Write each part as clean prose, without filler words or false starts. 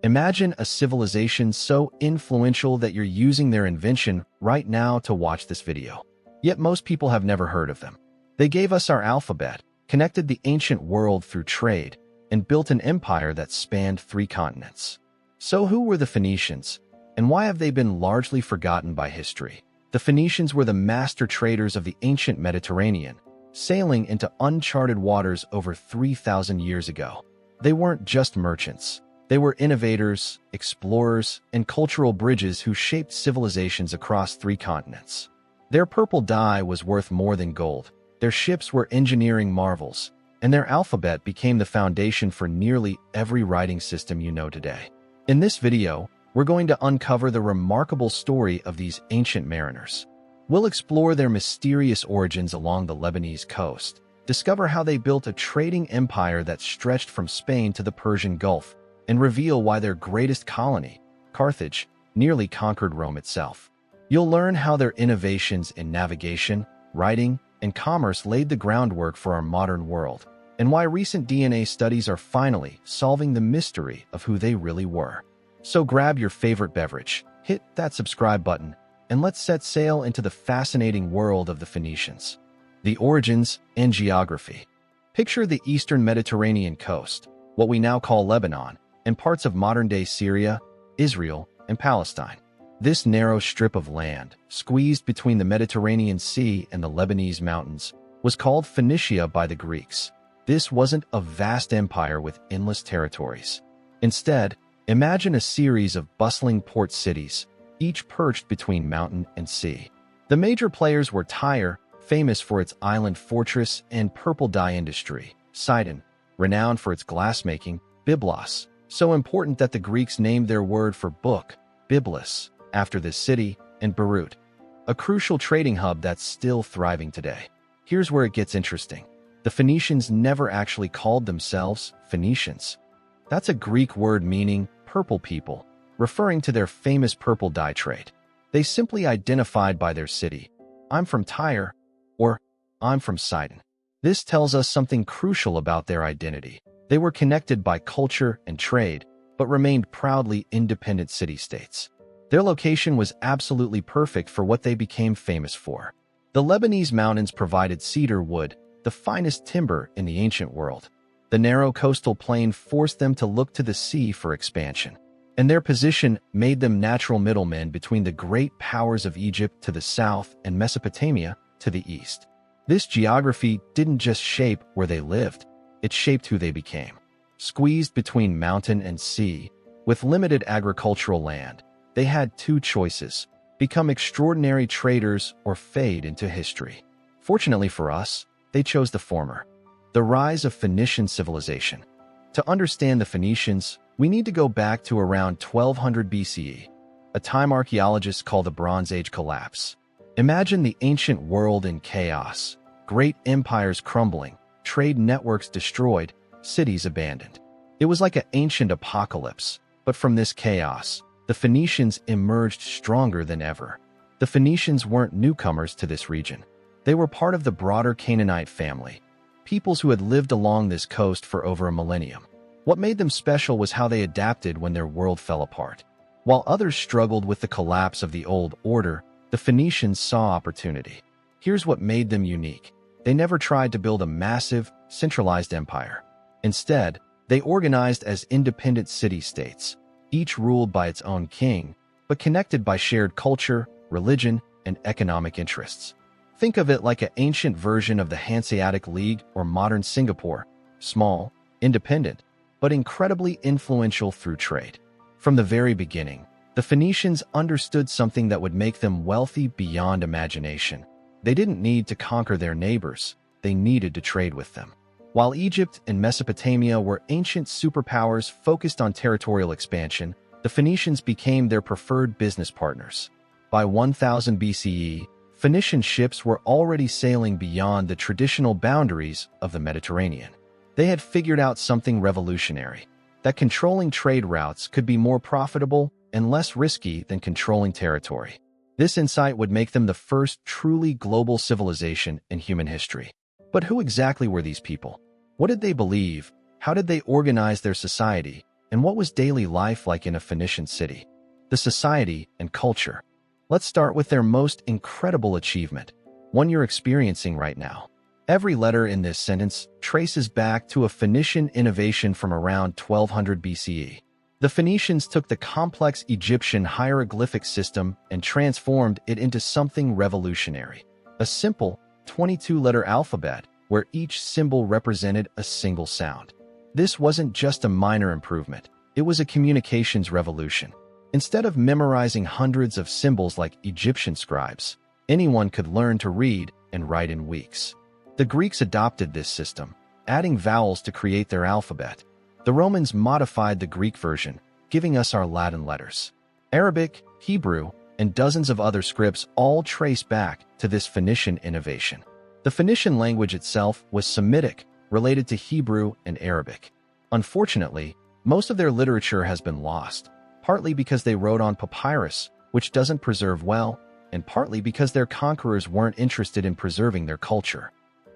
Imagine a civilization so influential that you're using their invention right now to watch this video. Yet most people have never heard of them. They gave us our alphabet, connected the ancient world through trade, and built an empire that spanned 3 continents. So who were the Phoenicians, and why have they been largely forgotten by history? The Phoenicians were the master traders of the ancient Mediterranean, sailing into uncharted waters over 3,000 years ago. They weren't just merchants. They were innovators, explorers, and cultural bridges who shaped civilizations across 3 continents. Their purple dye was worth more than gold. Their ships were engineering marvels, and their alphabet became the foundation for nearly every writing system you know today. In this video, we're going to uncover the remarkable story of these ancient mariners. We'll explore their mysterious origins along the Lebanese coast, discover how they built a trading empire that stretched from Spain to the Persian Gulf, and reveal why their greatest colony, Carthage, nearly conquered Rome itself. You'll learn how their innovations in navigation, writing, and commerce laid the groundwork for our modern world, and why recent DNA studies are finally solving the mystery of who they really were. So grab your favorite beverage, hit that subscribe button, and let's set sail into the fascinating world of the Phoenicians. The origins and geography. Picture the eastern Mediterranean coast, what we now call Lebanon, and parts of modern-day Syria, Israel, and Palestine. This narrow strip of land, squeezed between the Mediterranean Sea and the Lebanese mountains, was called Phoenicia by the Greeks. This wasn't a vast empire with endless territories. Instead, imagine a series of bustling port cities, each perched between mountain and sea. The major players were Tyre, famous for its island fortress and purple dye industry; Sidon, renowned for its glassmaking; Byblos, so important that the Greeks named their word for book, Byblos, after this city; and Beirut, a crucial trading hub that's still thriving today. Here's where it gets interesting. The Phoenicians never actually called themselves Phoenicians. That's a Greek word meaning purple people, referring to their famous purple dye trade. They simply identified by their city. I'm from Tyre, or I'm from Sidon. This tells us something crucial about their identity. They were connected by culture and trade, but remained proudly independent city-states. Their location was absolutely perfect for what they became famous for. The Lebanese mountains provided cedar wood, the finest timber in the ancient world. The narrow coastal plain forced them to look to the sea for expansion, and their position made them natural middlemen between the great powers of Egypt to the south and Mesopotamia to the east. This geography didn't just shape where they lived, it shaped who they became. Squeezed between mountain and sea, with limited agricultural land, they had 2 choices: become extraordinary traders or fade into history. Fortunately for us, they chose the former. The rise of Phoenician civilization. To understand the Phoenicians, we need to go back to around 1200 BCE, a time archaeologists call the Bronze Age collapse. Imagine the ancient world in chaos, great empires crumbling, trade networks destroyed, cities abandoned. It was like an ancient apocalypse, but from this chaos, the Phoenicians emerged stronger than ever. The Phoenicians weren't newcomers to this region. They were part of the broader Canaanite family, peoples who had lived along this coast for over a millennium. What made them special was how they adapted when their world fell apart. While others struggled with the collapse of the old order, the Phoenicians saw opportunity. Here's what made them unique. They never tried to build a massive, centralized empire. Instead, they organized as independent city-states, each ruled by its own king, but connected by shared culture, religion, and economic interests. Think of it like an ancient version of the Hanseatic League or modern Singapore, small, independent, but incredibly influential through trade. From the very beginning, the Phoenicians understood something that would make them wealthy beyond imagination. They didn't need to conquer their neighbors, they needed to trade with them. While Egypt and Mesopotamia were ancient superpowers focused on territorial expansion, the Phoenicians became their preferred business partners. By 1000 BCE, Phoenician ships were already sailing beyond the traditional boundaries of the Mediterranean. They had figured out something revolutionary: that controlling trade routes could be more profitable and less risky than controlling territory. This insight would make them the first truly global civilization in human history. But who exactly were these people? What did they believe? How did they organize their society? And what was daily life like in a Phoenician city? The society and culture. Let's start with their most incredible achievement, one you're experiencing right now. Every letter in this sentence traces back to a Phoenician innovation from around 1200 BCE. The Phoenicians took the complex Egyptian hieroglyphic system and transformed it into something revolutionary. A simple 22-letter alphabet where each symbol represented a single sound. This wasn't just a minor improvement, it was a communications revolution. Instead of memorizing hundreds of symbols like Egyptian scribes, anyone could learn to read and write in weeks. The Greeks adopted this system, adding vowels to create their alphabet. The Romans modified the Greek version, giving us our Latin letters. Arabic, Hebrew, and dozens of other scripts all trace back to this Phoenician innovation. The Phoenician language itself was Semitic, related to Hebrew and Arabic. Unfortunately, most of their literature has been lost, partly because they wrote on papyrus, which doesn't preserve well, and partly because their conquerors weren't interested in preserving their culture.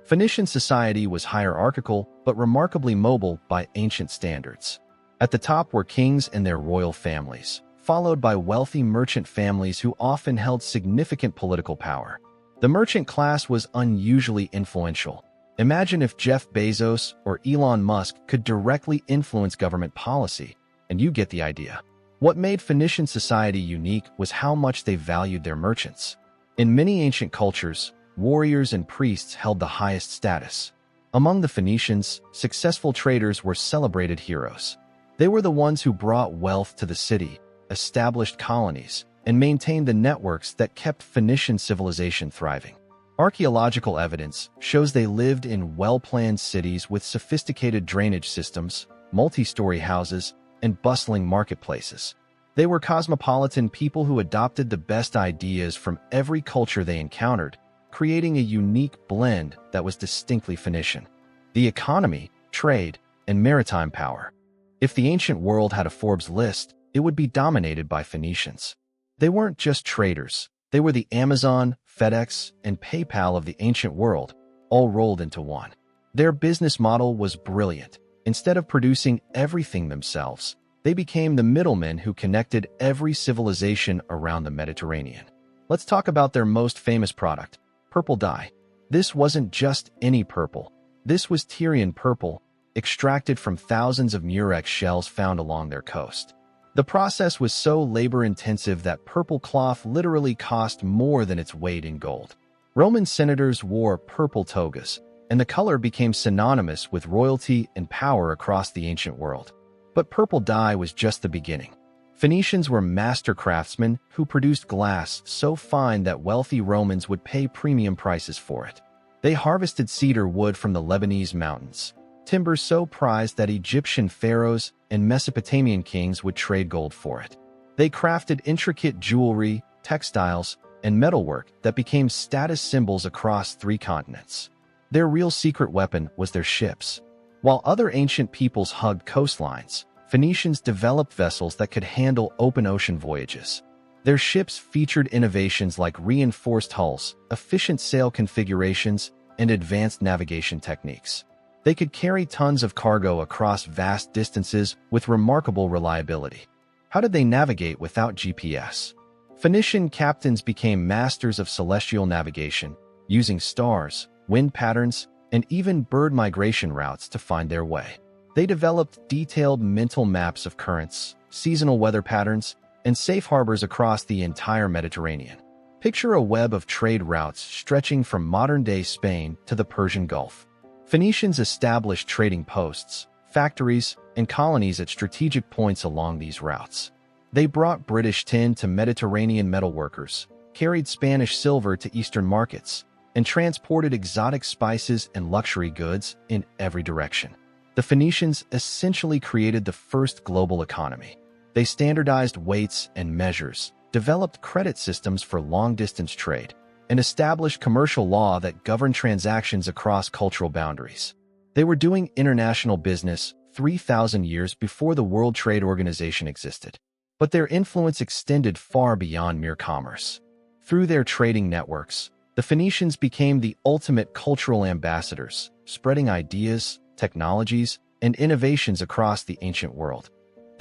Phoenician society was hierarchical but remarkably mobile by ancient standards. At the top were kings and their royal families, followed by wealthy merchant families who often held significant political power. The merchant class was unusually influential. Imagine if Jeff Bezos or Elon Musk could directly influence government policy, and you get the idea. What made Phoenician society unique was how much they valued their merchants. In many ancient cultures, warriors and priests held the highest status. Among the Phoenicians, successful traders were celebrated heroes. They were the ones who brought wealth to the city, established colonies, and maintained the networks that kept Phoenician civilization thriving. Archaeological evidence shows they lived in well-planned cities with sophisticated drainage systems, multi-story houses, and bustling marketplaces. They were cosmopolitan people who adopted the best ideas from every culture they encountered, creating a unique blend that was distinctly Phoenician. The economy, trade, and maritime power. If the ancient world had a Forbes list, it would be dominated by Phoenicians. They weren't just traders. They were the Amazon, FedEx, and PayPal of the ancient world, all rolled into one. Their business model was brilliant. Instead of producing everything themselves, they became the middlemen who connected every civilization around the Mediterranean. Let's talk about their most famous product, purple dye. This wasn't just any purple. This was Tyrian purple, extracted from thousands of murex shells found along their coast. The process was so labor-intensive that purple cloth literally cost more than its weight in gold. Roman senators wore purple togas, and the color became synonymous with royalty and power across the ancient world. But purple dye was just the beginning. Phoenicians were master craftsmen who produced glass so fine that wealthy Romans would pay premium prices for it. They harvested cedar wood from the Lebanese mountains, timber so prized that Egyptian pharaohs and Mesopotamian kings would trade gold for it. They crafted intricate jewelry, textiles, and metalwork that became status symbols across 3 continents. Their real secret weapon was their ships. While other ancient peoples hugged coastlines, Phoenicians developed vessels that could handle open ocean voyages. Their ships featured innovations like reinforced hulls, efficient sail configurations, and advanced navigation techniques. They could carry tons of cargo across vast distances with remarkable reliability. How did they navigate without GPS? Phoenician captains became masters of celestial navigation, using stars, wind patterns, and even bird migration routes to find their way. They developed detailed mental maps of currents, seasonal weather patterns, and safe harbors across the entire Mediterranean. Picture a web of trade routes stretching from modern-day Spain to the Persian Gulf. Phoenicians established trading posts, factories, and colonies at strategic points along these routes. They brought British tin to Mediterranean metalworkers, carried Spanish silver to Eastern markets, and transported exotic spices and luxury goods in every direction. The Phoenicians essentially created the first global economy. They standardized weights and measures, developed credit systems for long-distance trade, and established commercial law that governed transactions across cultural boundaries. They were doing international business 3,000 years before the World Trade Organization existed. But their influence extended far beyond mere commerce. Through their trading networks, the Phoenicians became the ultimate cultural ambassadors, spreading ideas, technologies, and innovations across the ancient world.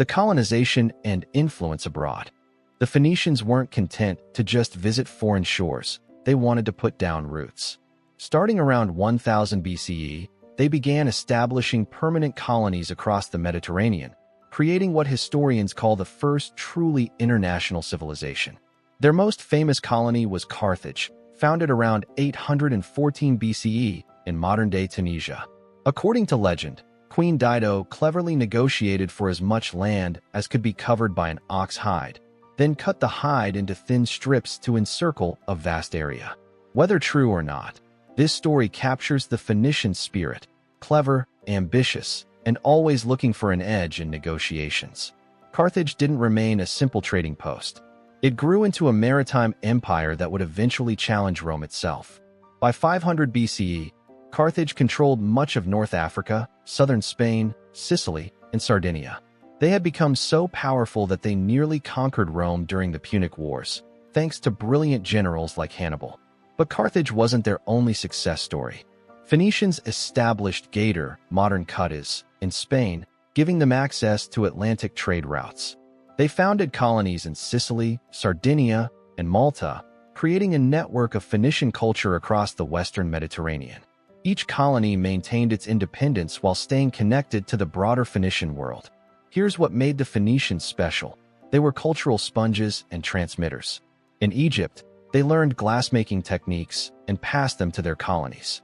The colonization and influence abroad. The Phoenicians weren't content to just visit foreign shores, they wanted to put down roots. Starting around 1000 BCE, they began establishing permanent colonies across the Mediterranean, creating what historians call the first truly international civilization. Their most famous colony was Carthage, founded around 814 BCE in modern-day Tunisia. According to legend, Queen Dido cleverly negotiated for as much land as could be covered by an ox hide, then cut the hide into thin strips to encircle a vast area. Whether true or not, this story captures the Phoenician spirit, clever, ambitious, and always looking for an edge in negotiations. Carthage didn't remain a simple trading post. It grew into a maritime empire that would eventually challenge Rome itself. By 500 BCE, Carthage controlled much of North Africa, southern Spain, Sicily, and Sardinia. They had become so powerful that they nearly conquered Rome during the Punic Wars, thanks to brilliant generals like Hannibal. But Carthage wasn't their only success story. Phoenicians established Gader, modern Cadiz, in Spain, giving them access to Atlantic trade routes. They founded colonies in Sicily, Sardinia, and Malta, creating a network of Phoenician culture across the Western Mediterranean. Each colony maintained its independence while staying connected to the broader Phoenician world. Here's what made the Phoenicians special. They were cultural sponges and transmitters. In Egypt, they learned glassmaking techniques and passed them to their colonies.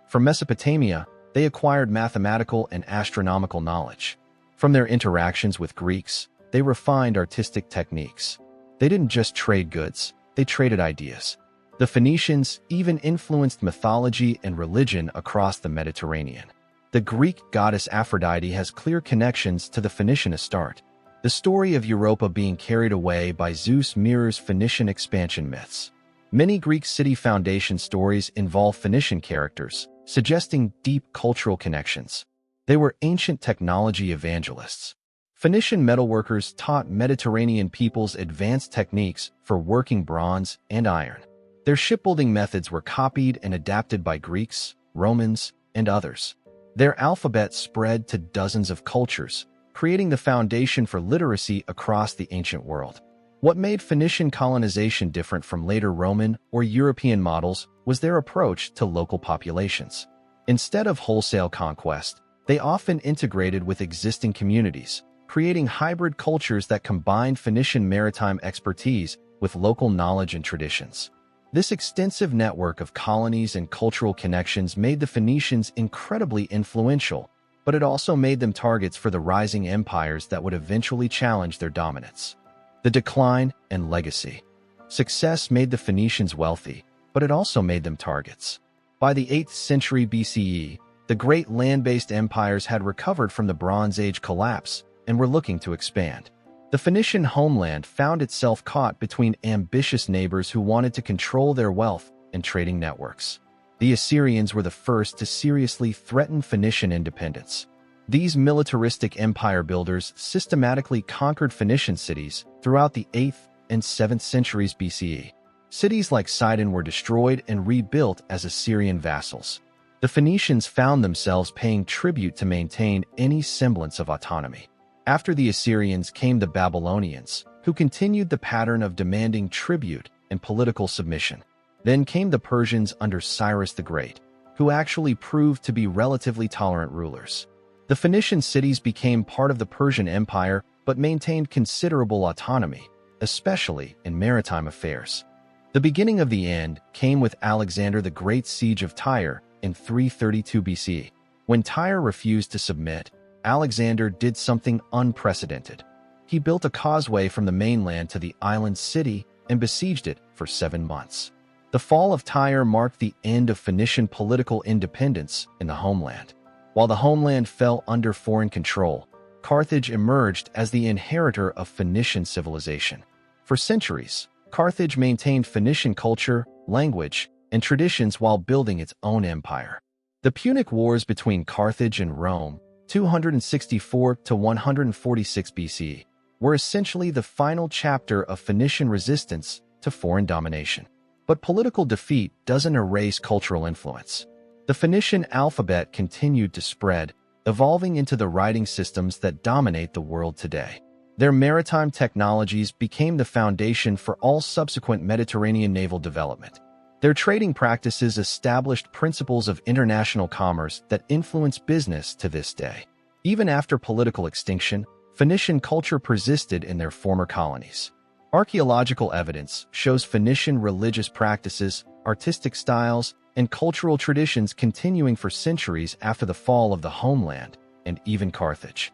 From Mesopotamia, they acquired mathematical and astronomical knowledge. From their interactions with Greeks, they refined artistic techniques. They didn't just trade goods, they traded ideas. The Phoenicians even influenced mythology and religion across the Mediterranean. The Greek goddess Aphrodite has clear connections to the Phoenician Astarte. The story of Europa being carried away by Zeus mirrors Phoenician expansion myths. Many Greek city foundation stories involve Phoenician characters, suggesting deep cultural connections. They were ancient technology evangelists. Phoenician metalworkers taught Mediterranean peoples advanced techniques for working bronze and iron. Their shipbuilding methods were copied and adapted by Greeks, Romans, and others. Their alphabet spread to dozens of cultures, creating the foundation for literacy across the ancient world. What made Phoenician colonization different from later Roman or European models was their approach to local populations. Instead of wholesale conquest, they often integrated with existing communities, creating hybrid cultures that combined Phoenician maritime expertise with local knowledge and traditions. This extensive network of colonies and cultural connections made the Phoenicians incredibly influential, but it also made them targets for the rising empires that would eventually challenge their dominance. The decline and legacy. Success made the Phoenicians wealthy, but it also made them targets. By the 8th century BCE, the great land-based empires had recovered from the Bronze Age collapse and were looking to expand. The Phoenician homeland found itself caught between ambitious neighbors who wanted to control their wealth and trading networks. The Assyrians were the first to seriously threaten Phoenician independence. These militaristic empire builders systematically conquered Phoenician cities throughout the 8th and 7th centuries BCE. Cities like Sidon were destroyed and rebuilt as Assyrian vassals. The Phoenicians found themselves paying tribute to maintain any semblance of autonomy. After the Assyrians came the Babylonians, who continued the pattern of demanding tribute and political submission. Then came the Persians under Cyrus the Great, who actually proved to be relatively tolerant rulers. The Phoenician cities became part of the Persian Empire but maintained considerable autonomy, especially in maritime affairs. The beginning of the end came with Alexander the Great's siege of Tyre in 332 BC. When Tyre refused to submit, Alexander did something unprecedented. He built a causeway from the mainland to the island city and besieged it for 7 months. The fall of Tyre marked the end of Phoenician political independence in the homeland. While the homeland fell under foreign control, Carthage emerged as the inheritor of Phoenician civilization. For centuries, Carthage maintained Phoenician culture, language, and traditions while building its own empire. The Punic Wars between Carthage and Rome, 264 to 146 BC, were essentially the final chapter of Phoenician resistance to foreign domination. But political defeat doesn't erase cultural influence. The Phoenician alphabet continued to spread, evolving into the writing systems that dominate the world today. Their maritime technologies became the foundation for all subsequent Mediterranean naval development. Their trading practices established principles of international commerce that influence business to this day. Even after political extinction, Phoenician culture persisted in their former colonies. Archaeological evidence shows Phoenician religious practices, artistic styles, and cultural traditions continuing for centuries after the fall of the homeland, and even Carthage.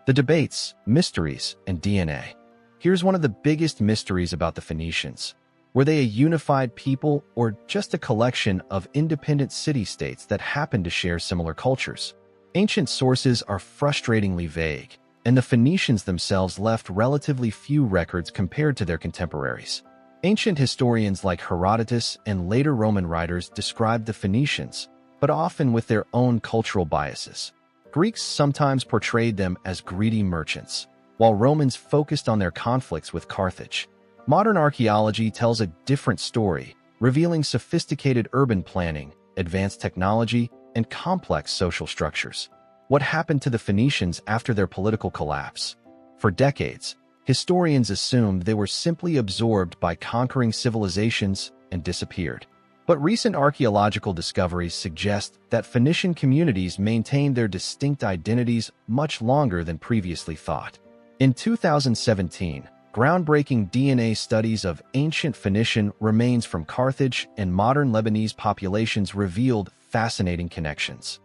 The debates, mysteries, and DNA. Here's one of the biggest mysteries about the Phoenicians. Were they a unified people or just a collection of independent city-states that happened to share similar cultures? Ancient sources are frustratingly vague, and the Phoenicians themselves left relatively few records compared to their contemporaries. Ancient historians like Herodotus and later Roman writers described the Phoenicians, but often with their own cultural biases. Greeks sometimes portrayed them as greedy merchants, while Romans focused on their conflicts with Carthage. Modern archaeology tells a different story, revealing sophisticated urban planning, advanced technology, and complex social structures. What happened to the Phoenicians after their political collapse? For decades, historians assumed they were simply absorbed by conquering civilizations and disappeared. But recent archaeological discoveries suggest that Phoenician communities maintained their distinct identities much longer than previously thought. In 2017, groundbreaking DNA studies of ancient Phoenician remains from Carthage and modern Lebanese populations revealed fascinating connections.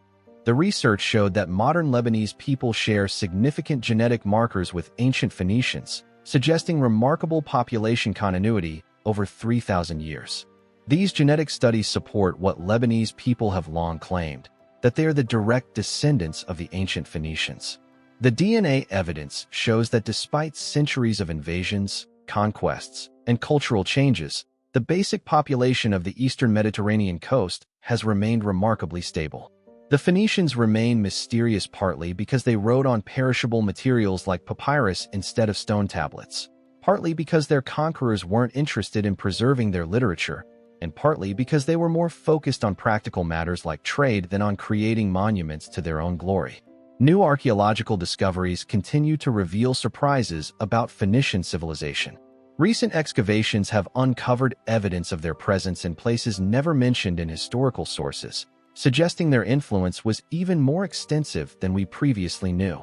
The research showed that modern Lebanese people share significant genetic markers with ancient Phoenicians, suggesting remarkable population continuity over 3,000 years. These genetic studies support what Lebanese people have long claimed, that they are the direct descendants of the ancient Phoenicians. The DNA evidence shows that despite centuries of invasions, conquests, and cultural changes, the basic population of the eastern Mediterranean coast has remained remarkably stable. The Phoenicians remain mysterious partly because they wrote on perishable materials like papyrus instead of stone tablets, partly because their conquerors weren't interested in preserving their literature, and partly because they were more focused on practical matters like trade than on creating monuments to their own glory. New archaeological discoveries continue to reveal surprises about Phoenician civilization. Recent excavations have uncovered evidence of their presence in places never mentioned in historical sources, suggesting their influence was even more extensive than we previously knew.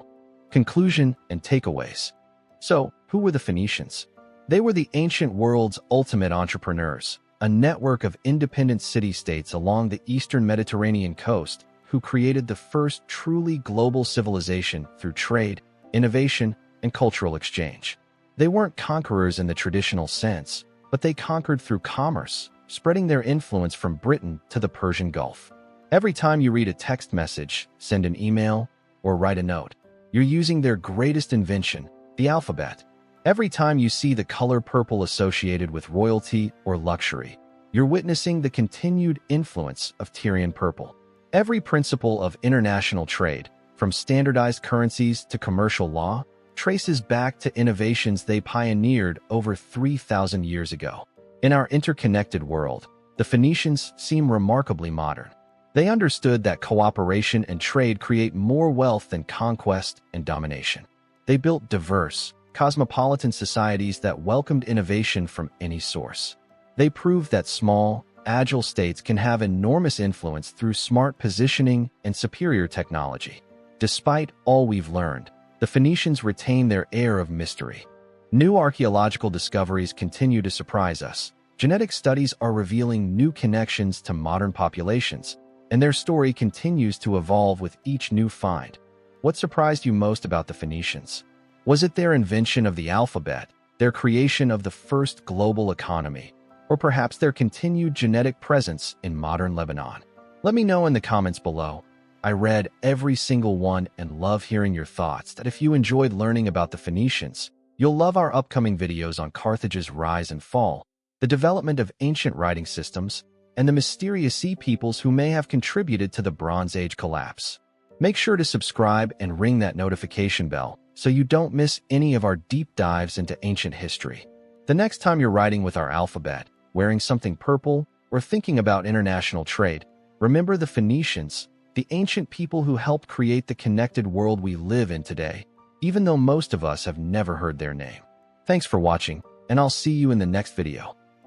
Conclusion and takeaways. So, who were the Phoenicians? They were the ancient world's ultimate entrepreneurs, a network of independent city-states along the eastern Mediterranean coast who created the first truly global civilization through trade, innovation, and cultural exchange. They weren't conquerors in the traditional sense, but they conquered through commerce, spreading their influence from Britain to the Persian Gulf. Every time you read a text message, send an email, or write a note, you're using their greatest invention, the alphabet. Every time you see the color purple associated with royalty or luxury, you're witnessing the continued influence of Tyrian purple. Every principle of international trade, from standardized currencies to commercial law, traces back to innovations they pioneered over 3,000 years ago. In our interconnected world, the Phoenicians seem remarkably modern. They understood that cooperation and trade create more wealth than conquest and domination. They built diverse, cosmopolitan societies that welcomed innovation from any source. They proved that small, agile states can have enormous influence through smart positioning and superior technology. Despite all we've learned, the Phoenicians retain their air of mystery. New archaeological discoveries continue to surprise us. Genetic studies are revealing new connections to modern populations, and their story continues to evolve with each new find. What surprised you most about the Phoenicians? Was it their invention of the alphabet, their creation of the first global economy, or perhaps their continued genetic presence in modern Lebanon? Let me know in the comments below. I read every single one and love hearing your thoughts. That if you enjoyed learning about the Phoenicians, you'll love our upcoming videos on Carthage's rise and fall, the development of ancient writing systems, and the mysterious sea peoples who may have contributed to the Bronze Age collapse. Make sure to subscribe and ring that notification bell so you don't miss any of our deep dives into ancient history. The next time you're writing with our alphabet, wearing something purple, or thinking about international trade, remember the Phoenicians, the ancient people who helped create the connected world we live in today. even though most of us have never heard their name. Thanks for watching, and I'll see you in the next video.